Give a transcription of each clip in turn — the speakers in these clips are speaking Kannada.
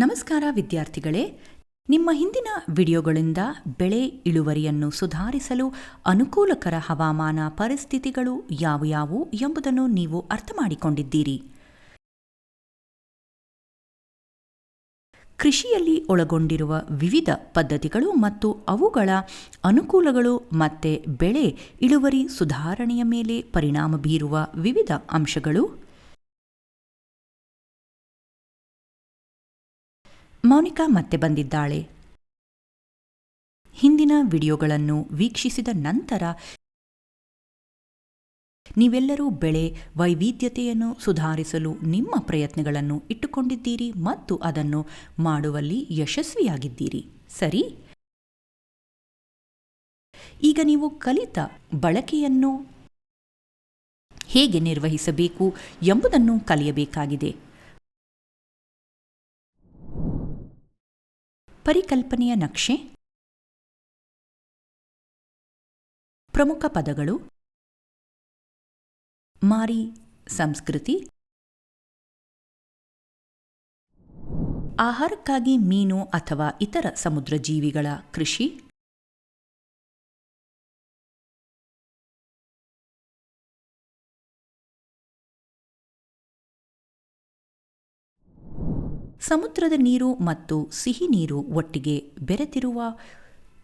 ನಮಸ್ಕಾರ ವಿದ್ಯಾರ್ಥಿಗಳೇ, ನಿಮ್ಮ ಹಿಂದಿನ ವಿಡಿಯೋಗಳಿಂದ ಬೆಳೆ ಇಳುವರಿಯನ್ನು ಸುಧಾರಿಸಲು ಅನುಕೂಲಕರ ಹವಾಮಾನ ಪರಿಸ್ಥಿತಿಗಳು ಯಾವುವು ಎಂಬುದನ್ನು ನೀವು ಅರ್ಥ ಮಾಡಿಕೊಂಡಿದ್ದೀರಿ. ಕೃಷಿಯಲ್ಲಿ ಒಳಗೊಂಡಿರುವ ವಿವಿಧ ಪದ್ಧತಿಗಳು ಮತ್ತು ಅವುಗಳ ಅನುಕೂಲಗಳು ಮತ್ತು ಬೆಳೆ ಇಳುವರಿ ಸುಧಾರಣೆಯ ಮೇಲೆ ಪರಿಣಾಮ ಬೀರುವ ವಿವಿಧ ಅಂಶಗಳು. ಮೌನಿಕಾ ಮತ್ತೆ ಬಂದಿದ್ದಾಳೆ. ಹಿಂದಿನ ವಿಡಿಯೋಗಳನ್ನು ವೀಕ್ಷಿಸಿದ ನಂತರ ನೀವೆಲ್ಲರೂ ಬೆಳೆ ವೈವಿಧ್ಯತೆಯನ್ನು ಸುಧಾರಿಸಲು ನಿಮ್ಮ ಪ್ರಯತ್ನಗಳನ್ನು ಇಟ್ಟುಕೊಂಡಿದ್ದೀರಿ ಮತ್ತು ಅದನ್ನು ಮಾಡುವಲ್ಲಿ ಯಶಸ್ವಿಯಾಗಿದ್ದೀರಿ, ಸರಿ? ಈಗ ನೀವು ಕಲಿತ ಬಳಕೆಯನ್ನು ಹೇಗೆ ನಿರ್ವಹಿಸಬೇಕು ಎಂಬುದನ್ನು ಕಲಿಯಬೇಕಾಗಿದೆ. ಪರಿಕಲ್ಪನೆಯ ನಕ್ಷೆ, ಪ್ರಮುಖ ಪದಗಳು: ಮಾರಿ ಸಂಸ್ಕೃತಿ, ಆಹಾರಕ್ಕಾಗಿ ಮೀನು ಅಥವಾ ಇತರ ಸಮುದ್ರ ಜೀವಿಗಳ ಕೃಷಿ, ಸಮುದ್ರದ ನೀರು ಮತ್ತು ಸಿಹಿ ನೀರು ಒಟ್ಟಿಗೆ ಬೆರೆತಿರುವ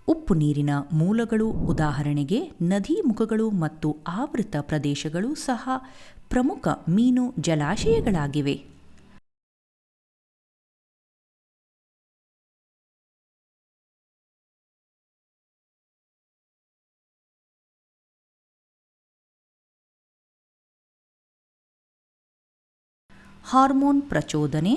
ಉಪ್ಪು ನೀರಿನ ಮೂಲಗಳು, ಉದಾಹರಣೆಗೆ ನದಿ ಮುಖಗಳು ಮತ್ತು ಆವೃತ ಪ್ರದೇಶಗಳು ಸಹ ಪ್ರಮುಖ ಮೀನು ಜಲಾಶಯಗಳಾಗಿವೆ. ಹಾರ್ಮೋನ್ ಪ್ರಚೋದನೆ,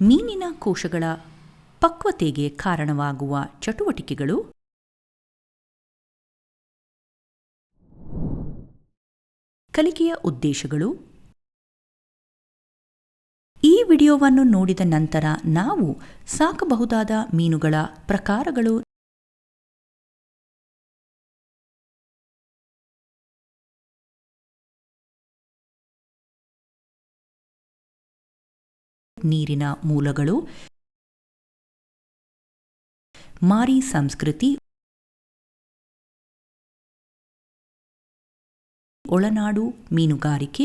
ಮೀನಿನ ಕೋಶಗಳ ಪಕ್ವತೆಗೆ ಕಾರಣವಾಗುವ ಚಟುವಟಿಕೆಗಳು, ಕಲಿಕೆಯ ಉದ್ದೇಶಗಳು. ಈ ವಿಡಿಯೋವನ್ನು ನೋಡಿದ ನಂತರ ನಾವು ಸಾಕಬಹುದಾದ ಮೀನುಗಳ ಪ್ರಕಾರಗಳು, ನೀರಿನ ಮೂಲಗಳು, ಮಾರಿ ಸಂಸ್ಕೃತಿ, ಒಳನಾಡು ಮೀನುಗಾರಿಕೆ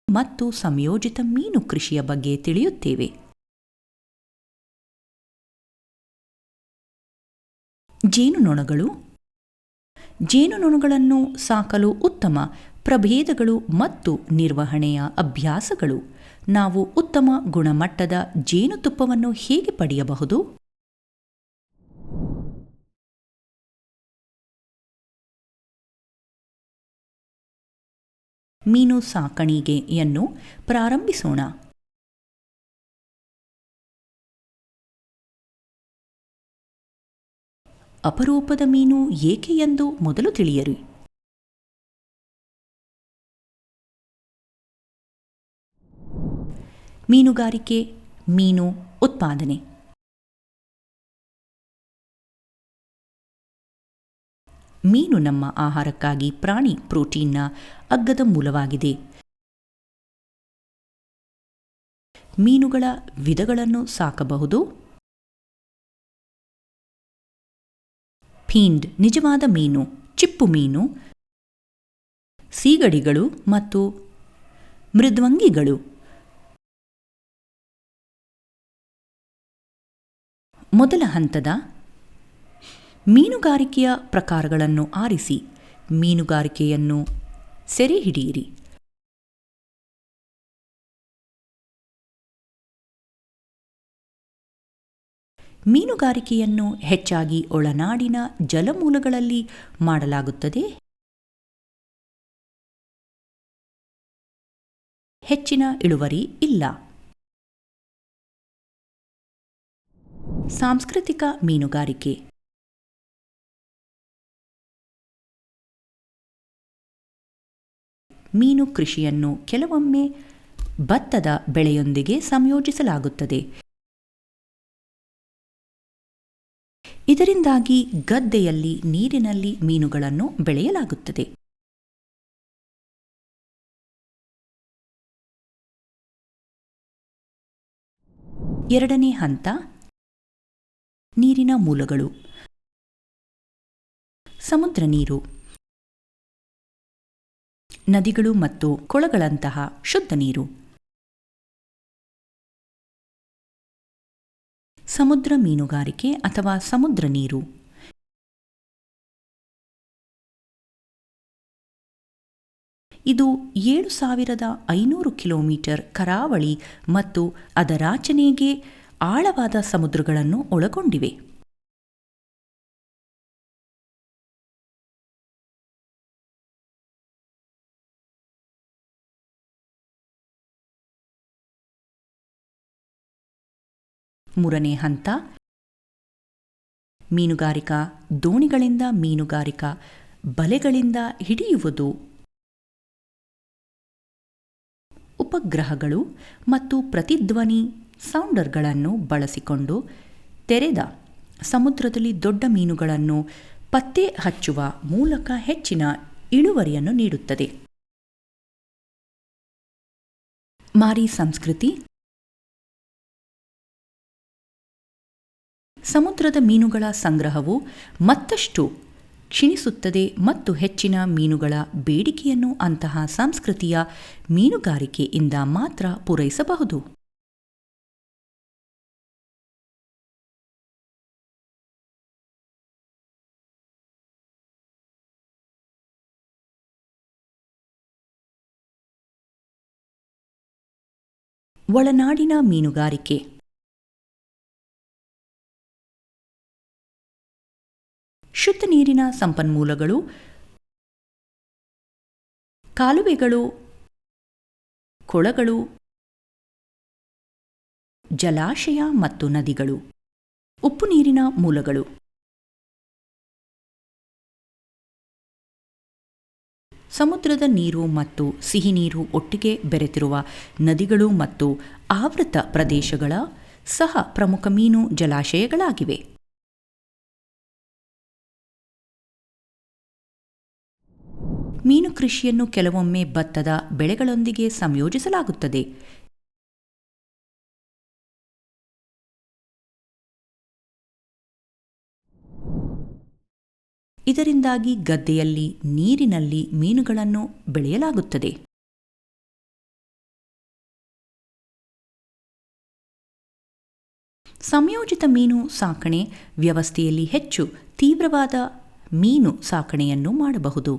ಮತ್ತು ಸಂಯೋಜಿತ ಮೀನು ಕೃಷಿಯ ಬಗ್ಗೆ ತಿಳಿಯುತ್ತೇವೆ. ಜೇನುನೊಣಗಳು, ಜೇನುನೊಣಗಳನ್ನು ಸಾಕಲು ಉತ್ತಮ ಪ್ರಭೇದಗಳು ಮತ್ತು ನಿರ್ವಹಣೆಯ ಅಭ್ಯಾಸಗಳು. ನಾವು ಉತ್ತಮ ಗುಣಮಟ್ಟದ ಜೇನುತುಪ್ಪವನ್ನು ಹೇಗೆ ಪಡೆಯಬಹುದು? ಮೀನು ಸಾಕಾಣಿಕೆಯನ್ನು ಪ್ರಾರಂಭಿಸೋಣ. ಅಪರೂಪದ ಮೀನು ಏಕೆ ಎಂದು ಮೊದಲು ತಿಳಿಯಿರಿ. ಮೀನುಗಾರಿಕೆ, ಮೀನು ಉತ್ಪಾದನೆ. ಮೀನು ನಮ್ಮ ಆಹಾರಕ್ಕಾಗಿ ಪ್ರಾಣಿ ಪ್ರೋಟೀನ್ನ ಅಗ್ಗದ ಮೂಲವಾಗಿದೆ. ಮೀನುಗಳ ವಿಧಗಳನ್ನು ಸಾಕಬಹುದು. ಫೀನ್ಡ್ ನಿಜವಾದ ಮೀನು, ಚಿಪ್ಪು ಮೀನು, ಸೀಗಡಿಗಳು ಮತ್ತು ಮೃದ್ವಂಗಿಗಳು. ಮೊದಲ ಹಂತದ ಮೀನುಗಾರಿಕೆಯ ಪ್ರಕಾರಗಳನ್ನು ಆರಿಸಿ ಮೀನುಗಾರಿಕೆಯನ್ನು ಸೆರೆಹಿಡಿಯಿರಿ. ಮೀನುಗಾರಿಕೆಯನ್ನು ಹೆಚ್ಚಾಗಿ ಒಳನಾಡಿನ ಜಲಮೂಲಗಳಲ್ಲಿ ಮಾಡಲಾಗುತ್ತದೆ. ಹೆಚ್ಚಿನ ಇಳುವರಿ ಇಲ್ಲ. ಸಾಂಸ್ಕೃತಿಕ ಮೀನುಗಾರಿಕೆ. ಮೀನು ಕೃಷಿಯನ್ನು ಕೆಲವೊಮ್ಮೆ ಭತ್ತದ ಬೆಳೆಯೊಂದಿಗೆ ಸಂಯೋಜಿಸಲಾಗುತ್ತದೆ. ಇದರಿಂದಾಗಿ ಗದ್ದೆಯಲ್ಲಿ ನೀರಿನಲ್ಲಿ ಮೀನುಗಳನ್ನು ಬೆಳೆಯಲಾಗುತ್ತದೆ. ಎರಡನೇ ಹಂತ ನೀರಿನ ಮೂಲಗಳು. ಸಮುದ್ರ ನೀರು, ನದಿಗಳು ಮತ್ತು ಕೊಳಗಳಂತಹ ಶುದ್ಧ ನೀರು. ಸಮುದ್ರ ಮೀನುಗಾರಿಕೆ ಅಥವಾ ಸಮುದ್ರ ನೀರು. ಇದು 7,500 ಕಿಲೋಮೀಟರ್ ಕರಾವಳಿ ಮತ್ತು ಅದರಾಚೆಗೆ ಆಳವಾದ ಸಮುದ್ರಗಳನ್ನು ಒಳಗೊಂಡಿವೆ. ಮೂರನೇ ಹಂತ ಮೀನುಗಾರಿಕಾ ದೋಣಿಗಳಿಂದ ಮೀನುಗಾರಿಕಾ ಬಲೆಗಳಿಂದ ಹಿಡಿಯುವುದು. ಉಪಗ್ರಹಗಳು ಮತ್ತು ಪ್ರತಿಧ್ವನಿ ಸೌಂಡರ್ಗಳನ್ನು ಬಳಸಿಕೊಂಡು ತೆರೆದ ಸಮುದ್ರದಲ್ಲಿ ದೊಡ್ಡ ಮೀನುಗಳನ್ನು ಪತ್ತೆ ಹಚ್ಚುವ ಮೂಲಕ ಹೆಚ್ಚಿನ ಇಳುವರಿಯನ್ನು ನೀಡುತ್ತದೆ. ಮಾರಿ ಸಂಸ್ಕೃತಿ. ಸಮುದ್ರದ ಮೀನುಗಳ ಸಂಗ್ರಹವು ಮತ್ತಷ್ಟು ಕ್ಷೀಣಿಸುತ್ತದೆ ಮತ್ತು ಹೆಚ್ಚಿನ ಮೀನುಗಳ ಬೇಡಿಕೆಯನ್ನು ಅಂತಹ ಸಂಸ್ಕೃತಿಯ ಮೀನುಗಾರಿಕೆಯಿಂದ ಮಾತ್ರ ಪೂರೈಸಬಹುದು. ಒಳನಾಡಿನ ಮೀನುಗಾರಿಕೆ. ಶುದ್ಧ ನೀರಿನ ಸಂಪನ್ಮೂಲಗಳು, ಕಾಲುವೆಗಳು, ಕೊಳಗಳು, ಜಲಾಶಯ ಮತ್ತು ನದಿಗಳು. ಉಪ್ಪು ನೀರಿನ ಮೂಲಗಳು. ಸಮುದ್ರದ ನೀರು ಮತ್ತು ಸಿಹಿ ನೀರು ಒಟ್ಟಿಗೆ ಬೆರೆತಿರುವ ನದಿಗಳು ಮತ್ತು ಆವೃತ ಪ್ರದೇಶಗಳ ಸಹ ಪ್ರಮುಖ ಮೀನು ಜಲಾಶಯಗಳಾಗಿವೆ. ಮೀನು ಕೃಷಿಯನ್ನು ಕೆಲವೊಮ್ಮೆ ಭತ್ತದ ಬೆಳೆಗಳೊಂದಿಗೆ ಸಂಯೋಜಿಸಲಾಗುತ್ತದೆ. ಇದರಿಂದಾಗಿ ಗದ್ದೆಯಲ್ಲಿ ನೀರಿನಲ್ಲಿ ಮೀನುಗಳನ್ನು ಬೆಳೆಯಲಾಗುತ್ತದೆ. ಸಂಯೋಜಿತ ಮೀನು ಸಾಕಣೆ ವ್ಯವಸ್ಥೆಯಲ್ಲಿ ಹೆಚ್ಚು ತೀವ್ರವಾದ ಮೀನು ಸಾಕಣೆಯನ್ನು ಮಾಡಬಹುದು.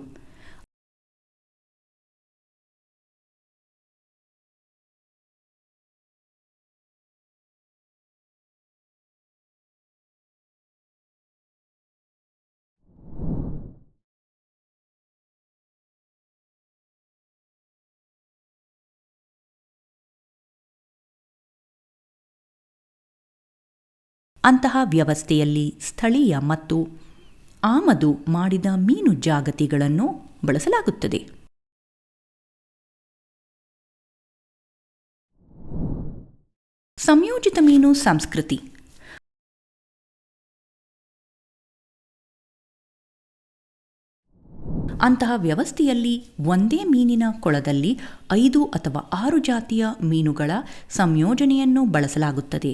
ಅಂತಹ ವ್ಯವಸ್ಥೆಯಲ್ಲಿ ಸ್ಥಳೀಯ ಮತ್ತು ಆಮದು ಮಾಡಿದ ಮೀನು ಜಾಗತಿಗಳನ್ನು ಬಳಸಲಾಗುತ್ತದೆ. ಸಂಯೋಜಿತ ಮೀನು ಸಂಸ್ಕೃತಿ. ಅಂತಹ ವ್ಯವಸ್ಥೆಯಲ್ಲಿ ಒಂದೇ ಮೀನಿನ ಕೊಳದಲ್ಲಿ 5 ಅಥವಾ 6 ಜಾತಿಯ ಮೀನುಗಳ ಸಂಯೋಜನೆಯನ್ನು ಬಳಸಲಾಗುತ್ತದೆ.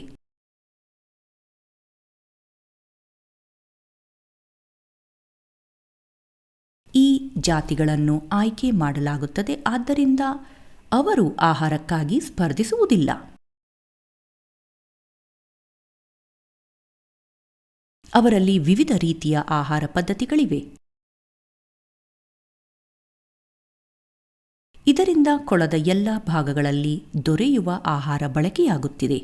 ಈ ಜಾತಿಗಳನ್ನು ಆಯ್ಕೆ ಮಾಡಲಾಗುತ್ತದೆ, ಆದ್ದರಿಂದ ಅವರು ಆಹಾರಕ್ಕಾಗಿ ಸ್ಪರ್ಧಿಸುವುದಿಲ್ಲ. ಅವರಲ್ಲಿ ವಿವಿಧ ರೀತಿಯ ಆಹಾರ ಪದ್ಧತಿಗಳಿವೆ. ಇದರಿಂದ ಕೊಳದ ಎಲ್ಲ ಭಾಗಗಳಲ್ಲಿ ದೊರೆಯುವ ಆಹಾರ ಬಳಕೆಯಾಗುತ್ತಿದೆ.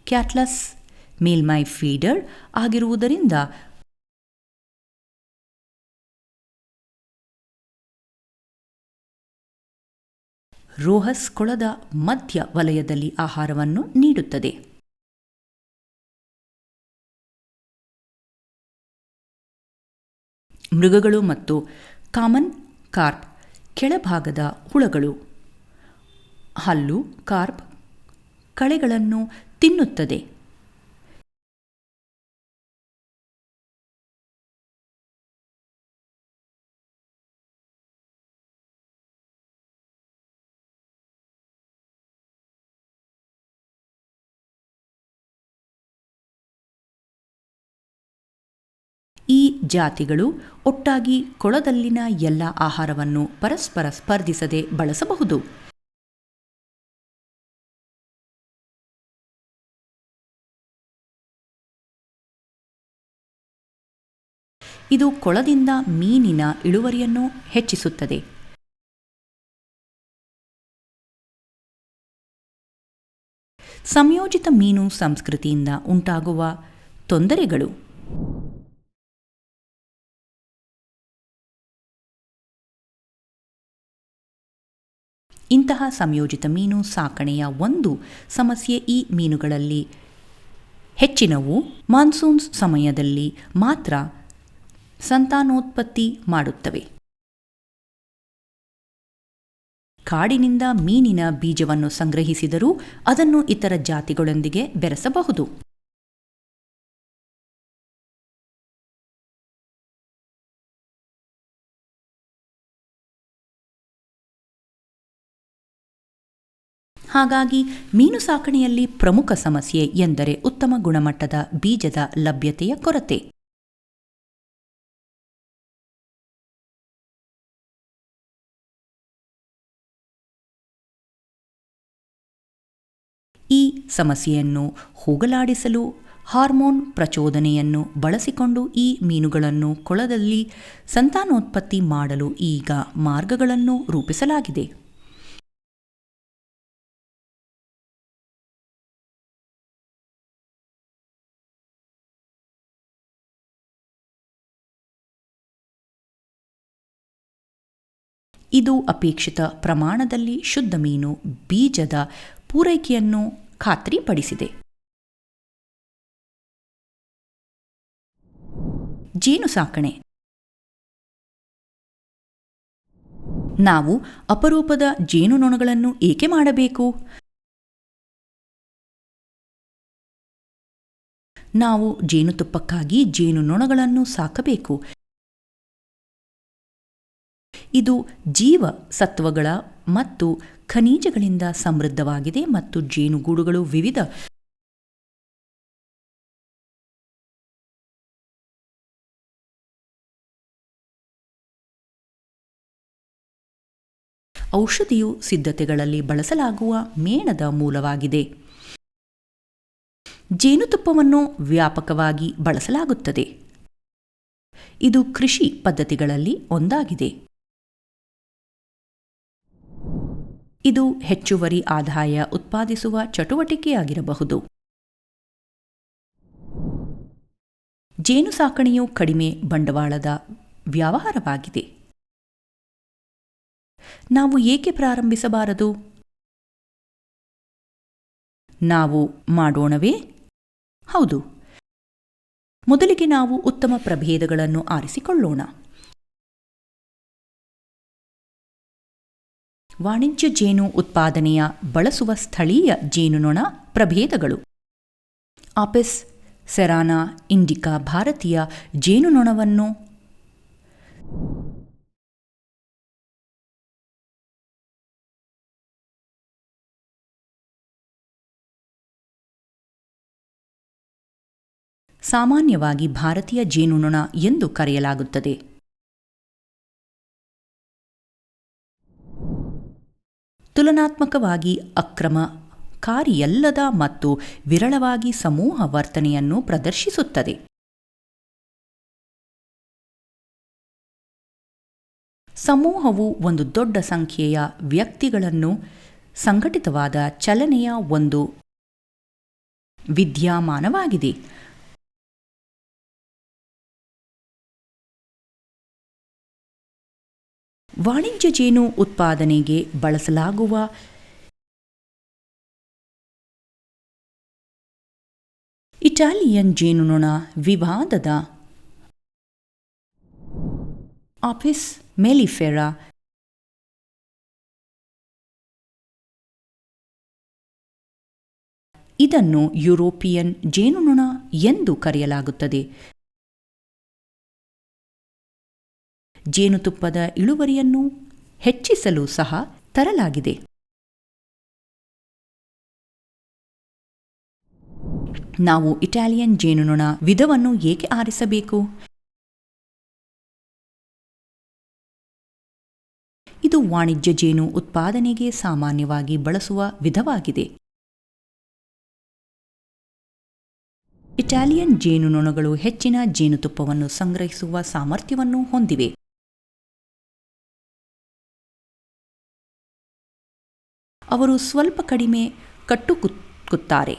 ಕ್ಯಾಟ್ಲಸ್ ಮೇಲ್ಮೈ ಫೀಡರ್ ಆಗಿರುವುದರಿಂದ ರೋಹಸ್ ಕೊಳದ ಮಧ್ಯ ವಲಯದಲ್ಲಿ ಆಹಾರವನ್ನು ನೀಡುತ್ತದೆ. ಮೃಗಗಳು ಮತ್ತು ಕಾಮನ್ ಕಾರ್ಪ್ ಕೆಳಭಾಗದ ಹುಳಗಳು ಹಲ್ಲು, ಕಾರ್ಪ್ ಕಳೆಗಳನ್ನು ತಿನ್ನುತ್ತದೆ. ಈ ಜಾತಿಗಳು ಒಟ್ಟಾಗಿ ಕೊಳದಲ್ಲಿನ ಎಲ್ಲ ಆಹಾರವನ್ನು ಪರಸ್ಪರ ಸ್ಪರ್ಧಿಸದೆ ಬಳಸಬಹುದು. ಇದು ಕೊಳದಿಂದ ಮೀನಿನ ಇಳುವರಿಯನ್ನು ಹೆಚ್ಚಿಸುತ್ತದೆ. ಸಂಯೋಜಿತ ಮೀನು ಸಂಸ್ಕೃತಿಯಿಂದ ಉಂಟಾಗುವ ತೊಂದರೆಗಳು. ಇಂತಹ ಸಂಯೋಜಿತ ಮೀನು ಸಾಕಣೆಯ ಒಂದು ಸಮಸ್ಯೆ ಈ ಮೀನುಗಳಲ್ಲಿ ಹೆಚ್ಚಿನವು ಮಾನ್ಸೂನ್ ಸಮಯದಲ್ಲಿ ಮಾತ್ರ ಸಂತಾನೋತ್ಪತ್ತಿ ಮಾಡುತ್ತವೆ. ಕಾಡಿನಿಂದ ಮೀನಿನ ಬೀಜವನ್ನು ಸಂಗ್ರಹಿಸಿದರೂ ಅದನ್ನು ಇತರ ಜಾತಿಗಳೊಂದಿಗೆ ಬೆರೆಸಬಹುದು. ಹಾಗಾಗಿ ಮೀನು ಸಾಕಣೆಯಲ್ಲಿ ಪ್ರಮುಖ ಸಮಸ್ಯೆ ಎಂದರೆ ಉತ್ತಮ ಗುಣಮಟ್ಟದ ಬೀಜದ ಲಭ್ಯತೆಯ ಕೊರತೆ. ಈ ಸಮಸ್ಯೆಯನ್ನು ಹೋಗಲಾಡಿಸಲು ಹಾರ್ಮೋನ್ ಪ್ರಚೋದನೆಯನ್ನು ಬಳಸಿಕೊಂಡು ಈ ಮೀನುಗಳನ್ನು ಕೊಳದಲ್ಲಿ ಸಂತಾನೋತ್ಪತ್ತಿ ಮಾಡಲು ಈಗ ಮಾರ್ಗಗಳನ್ನು ರೂಪಿಸಲಾಗಿದೆ. ಇದು ಅಪೇಕ್ಷಿತ ಪ್ರಮಾಣದಲ್ಲಿ ಶುದ್ಧ ಮೀನು ಬೀಜದ ಪೂರೈಕೆಯನ್ನು ಖಾತ್ರಿಪಡಿಸಿದೆ. ಜೇನು ಸಾಕಣೆ. ನಾವು ಅಪರೂಪದ ಜೇನುನೊಣಗಳನ್ನು ಏಕೆ ಮಾಡಬೇಕು? ನಾವು ಜೇನುತುಪ್ಪಕ್ಕಾಗಿ ಜೇನುನೊಣಗಳನ್ನು ಸಾಕಬೇಕು. ಇದು ಜೀವ ಸತ್ವಗಳ ಮತ್ತು ಖನಿಜಗಳಿಂದ ಸಮೃದ್ಧವಾಗಿದೆ ಮತ್ತು ಜೇನುಗೂಡುಗಳು ವಿವಿಧ ಔಷಧಿಯು ಸಿದ್ಧತೆಗಳಲ್ಲಿ ಬಳಸಲಾಗುವ ಮೇಣದ ಮೂಲವಾಗಿದೆ. ಜೇನುತುಪ್ಪವನ್ನು ವ್ಯಾಪಕವಾಗಿ ಬಳಸಲಾಗುತ್ತದೆ. ಇದು ಕೃಷಿ ಪದ್ಧತಿಗಳಲ್ಲಿ ಒಂದಾಗಿದೆ. ಇದು ಹೆಚ್ಚುವರಿ ಆದಾಯ ಉತ್ಪಾದಿಸುವ ಚಟುವಟಿಕೆಯಾಗಿರಬಹುದು. ಜೇನು ಸಾಕಣೆಯು ಕಡಿಮೆ ಬಂಡವಾಳದ ವ್ಯವಹಾರವಾಗಿದೆ. ನಾವು ಏಕೆ ಪ್ರಾರಂಭಿಸಬಾರದು? ನಾವು ಮಾಡೋಣವೇ? ಹೌದು. ಮೊದಲಿಗೆ ನಾವು ಉತ್ತಮ ಪ್ರಭೇದಗಳನ್ನು ಆರಿಸಿಕೊಳ್ಳೋಣ. ವಾಣಿಜ್ಯ ಜೇನು ಉತ್ಪಾದನೆಯ ಬಳಸುವ ಸ್ಥಳೀಯ ಜೇನುನೊಣ ಪ್ರಭೇದಗಳು. ಆಪಿಸ್ ಸೆರಾನಾ ಇಂಡಿಕಾ ಭಾರತೀಯ ಜೇನುನೊಣವನ್ನು ಸಾಮಾನ್ಯವಾಗಿ ಭಾರತೀಯ ಜೇನುನೊಣ ಎಂದು ಕರೆಯಲಾಗುತ್ತದೆ. ತುಲನಾತ್ಮಕವಾಗಿ ಅಕ್ರಮಕಾರಿಯಲ್ಲದ ಮತ್ತು ವಿರಳವಾಗಿ ಸಮೂಹ ವರ್ತನೆಯನ್ನು ಪ್ರದರ್ಶಿಸುತ್ತದೆ. ಸಮೂಹವು ಒಂದು ದೊಡ್ಡ ಸಂಖ್ಯೆಯ ವ್ಯಕ್ತಿಗಳನ್ನು ಸಂಘಟಿತವಾದ ಚಲನೆಯ ಒಂದು ವಿದ್ಯಮಾನವಾಗಿದೆ. ವಾಣಿಜ್ಯ ಜೇನು ಉತ್ಪಾದನೆಗೆ ಬಳಸಲಾಗುವ ಇಟಾಲಿಯನ್ ಜೇನುನೊಣ ವಿವಾದದ ಆಪಿಸ್ ಮೆಲಿಫೆರಾ ಇದನ್ನು ಯುರೋಪಿಯನ್ ಜೇನುನೊಣ ಎಂದು ಕರೆಯಲಾಗುತ್ತದೆ. ಜೇನುತುಪ್ಪದ ಇಳುವರಿಯನ್ನು ಹೆಚ್ಚಿಸಲು ಸಹ ತರಲಾಗಿದೆ. ನಾವು ಇಟಾಲಿಯನ್ ಜೇನುನೊಣ ವಿಧವನ್ನು ಏಕೆ ಆರಿಸಬೇಕು? ಇದು ವಾಣಿಜ್ಯ ಜೇನು ಉತ್ಪಾದನೆಗೆ ಸಾಮಾನ್ಯವಾಗಿ ಬಳಸುವ ವಿಧವಾಗಿದೆ. ಇಟಾಲಿಯನ್ ಜೇನುನೊಣಗಳು ಹೆಚ್ಚಿನ ಜೇನುತುಪ್ಪವನ್ನು ಸಂಗ್ರಹಿಸುವ ಸಾಮರ್ಥ್ಯವನ್ನು ಹೊಂದಿವೆ. ಅವರು ಸ್ವಲ್ಪ ಕಡಿಮೆ ಕಟ್ಟುಕುತ್ತಾರೆ.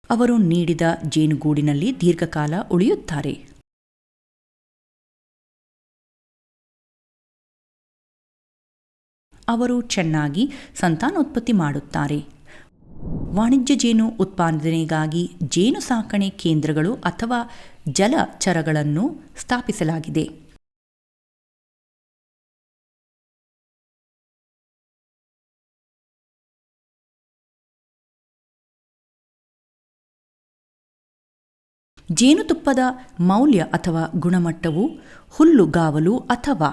ಅವರು ನೀಡಿದ ಜೇನುಗೂಡಿನಲ್ಲಿ ದೀರ್ಘಕಾಲ ಉಳಿಯುತ್ತಾರೆ. ಅವರು ಚೆನ್ನಾಗಿ ಸಂತಾನೋತ್ಪತ್ತಿ ಮಾಡುತ್ತಾರೆ. ವಾಣಿಜ್ಯ ಜೇನು ಉತ್ಪಾದನೆಗಾಗಿ ಜೇನು ಸಾಕಣೆ ಕೇಂದ್ರಗಳು ಅಥವಾ ಜಲಚರಗಳನ್ನು ಸ್ಥಾಪಿಸಲಾಗಿದೆ. ಜೇನುತುಪ್ಪದ ಮೌಲ್ಯ ಅಥವಾ ಗುಣಮಟ್ಟವು ಹುಲ್ಲುಗಾವಲು ಅಥವಾ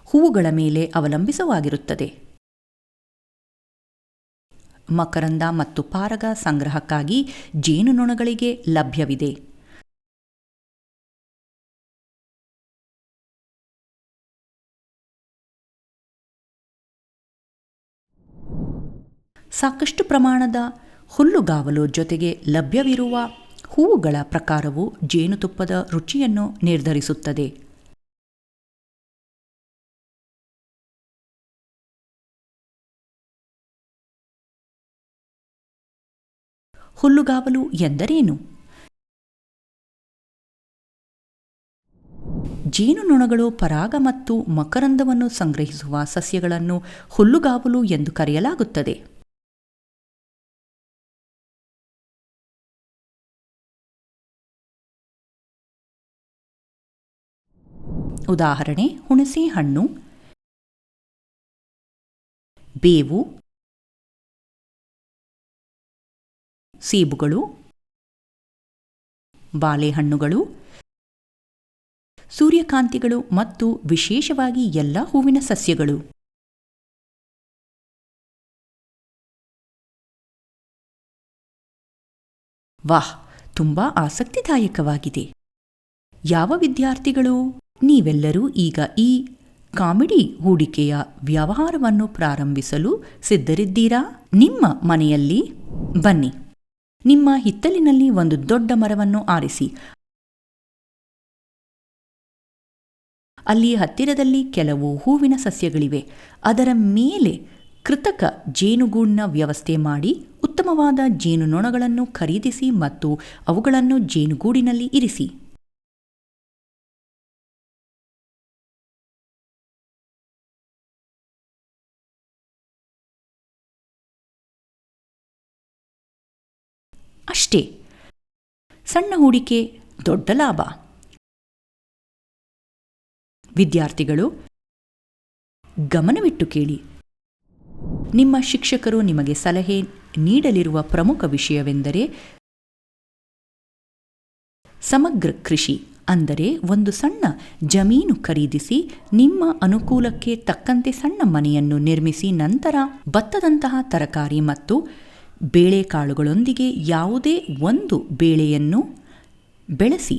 ಹೂವುಗಳ ಮೇಲೆ ಅವಲಂಬಿತವಾಗಿರುತ್ತದೆ. ಮಕರಂದ ಮತ್ತು ಪಾರಗ ಸಂಗ್ರಹಕ್ಕಾಗಿ ಜೇನುನೊಣಗಳಿಗೆ ಲಭ್ಯವಿದೆ. ಸಾಕಷ್ಟು ಪ್ರಮಾಣದ ಹುಲ್ಲುಗಾವಲು ಜೊತೆಗೆ ಲಭ್ಯವಿರುವ ಹೂವುಗಳ ಪ್ರಕಾರವು ಜೇನುತುಪ್ಪದ ರುಚಿಯನ್ನು ನಿರ್ಧರಿಸುತ್ತದೆ. ಹುಲ್ಲುಗಾವಲು ಎಂದರೇನು? ಜೇನುನೊಣಗಳು ಪರಾಗ ಮತ್ತು ಮಕರಂದವನ್ನು ಸಂಗ್ರಹಿಸುವ ಸಸ್ಯಗಳನ್ನು ಹುಲ್ಲುಗಾವಲು ಎಂದು ಕರೆಯಲಾಗುತ್ತದೆ. ಉದಾಹರಣೆ: ಹುಣಸೆಹಣ್ಣು, ಬೇವು, ಸೇಬುಗಳು, ಬಾಳೆಹಣ್ಣುಗಳು, ಸೂರ್ಯಕಾಂತಿಗಳು ಮತ್ತು ವಿಶೇಷವಾಗಿ ಎಲ್ಲ ಹೂವಿನ ಸಸ್ಯಗಳು. ವಾಹ್, ತುಂಬಾ ಆಸಕ್ತಿದಾಯಕವಾಗಿದೆ. ಯಾವ ವಿದ್ಯಾರ್ಥಿಗಳು? ನೀವೆಲ್ಲರೂ ಈಗ ಈ ಕಾಮಿಡಿ ಹೂಡಿಕೆಯ ವ್ಯವಹಾರವನ್ನು ಪ್ರಾರಂಭಿಸಲು ಸಿದ್ಧರಿದ್ದೀರಾ? ನಿಮ್ಮ ಮನೆಯಲ್ಲಿ ಬನ್ನಿ, ನಿಮ್ಮ ಹಿತ್ತಲಿನಲ್ಲಿ ಒಂದು ದೊಡ್ಡ ಮರವನ್ನು ಆರಿಸಿ. ಅಲ್ಲಿ ಹತ್ತಿರದಲ್ಲಿ ಕೆಲವು ಹೂವಿನ ಸಸ್ಯಗಳಿವೆ. ಅದರ ಮೇಲೆ ಕೃತಕ ಜೇನುಗೂಡಿನ ವ್ಯವಸ್ಥೆ ಮಾಡಿ, ಉತ್ತಮವಾದ ಜೇನುನೊಣಗಳನ್ನು ಖರೀದಿಸಿ ಮತ್ತು ಅವುಗಳನ್ನು ಜೇನುಗೂಡಿನಲ್ಲಿ ಇರಿಸಿ. ಅಷ್ಟೇ, ಸಣ್ಣ ಹೂಡಿಕೆ ದೊಡ್ಡ ಲಾಭ. ವಿದ್ಯಾರ್ಥಿಗಳು, ಗಮನವಿಟ್ಟು ಕೇಳಿ. ನಿಮ್ಮ ಶಿಕ್ಷಕರು ನಿಮಗೆ ಸಲಹೆ ನೀಡಲಿರುವ ಪ್ರಮುಖ ವಿಷಯವೆಂದರೆ ಸಮಗ್ರ ಕೃಷಿ. ಅಂದರೆ ಒಂದು ಸಣ್ಣ ಜಮೀನು ಖರೀದಿಸಿ, ನಿಮ್ಮ ಅನುಕೂಲಕ್ಕೆ ತಕ್ಕಂತೆ ಸಣ್ಣ ಮನೆಯನ್ನು ನಿರ್ಮಿಸಿ, ನಂತರ ಭತ್ತದಂತಹ ತರಕಾರಿ ಮತ್ತು ಬೇಳೆಕಾಳುಗಳೊಂದಿಗೆ ಯಾವುದೇ ಒಂದು ಬೆಳೆಯನ್ನು ಬೆಳೆಸಿ.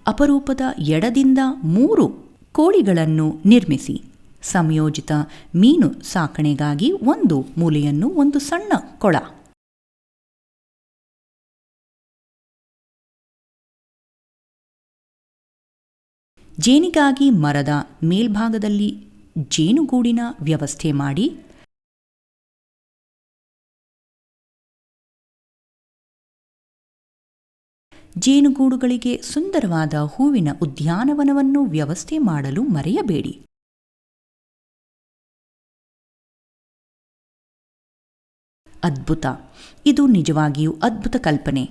ಅಪರೂಪದ 2-3 ಕೋಳಿಗಳನ್ನು ನಿರ್ಮಿಸಿ. ಸಂಯೋಜಿತ ಮೀನು ಸಾಕಣೆಗಾಗಿ ಒಂದು ಮೂಲೆಯನ್ನು ಒಂದು ಸಣ್ಣ ಕೊಳ. ಜೇನಿಗಾಗಿ ಮರದ ಮೇಲ್ಭಾಗದಲ್ಲಿ ಜೇನುಗೂಡಿನ ವ್ಯವಸ್ಥೆ ಮಾಡಿ. ಜೇನುಗೂಡುಗಳಿಗೆ ಸುಂದರವಾದ ಹೂವಿನ ಉದ್ಯಾನವನವನ್ನು ವ್ಯವಸ್ಥೆ ಮಾಡಲು ಮರೆಯಬೇಡಿ. ಅದ್ಭುತ! ಇದು ನಿಜವಾಗಿಯೂ ಅದ್ಭುತ ಕಲ್ಪನೆ.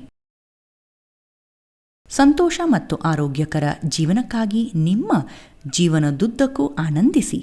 ಸಂತೋಷ ಮತ್ತು ಆರೋಗ್ಯಕರ ಜೀವನಕ್ಕಾಗಿ ನಿಮ್ಮ ಜೀವನದುದ್ದಕ್ಕೂ ಆನಂದಿಸಿ.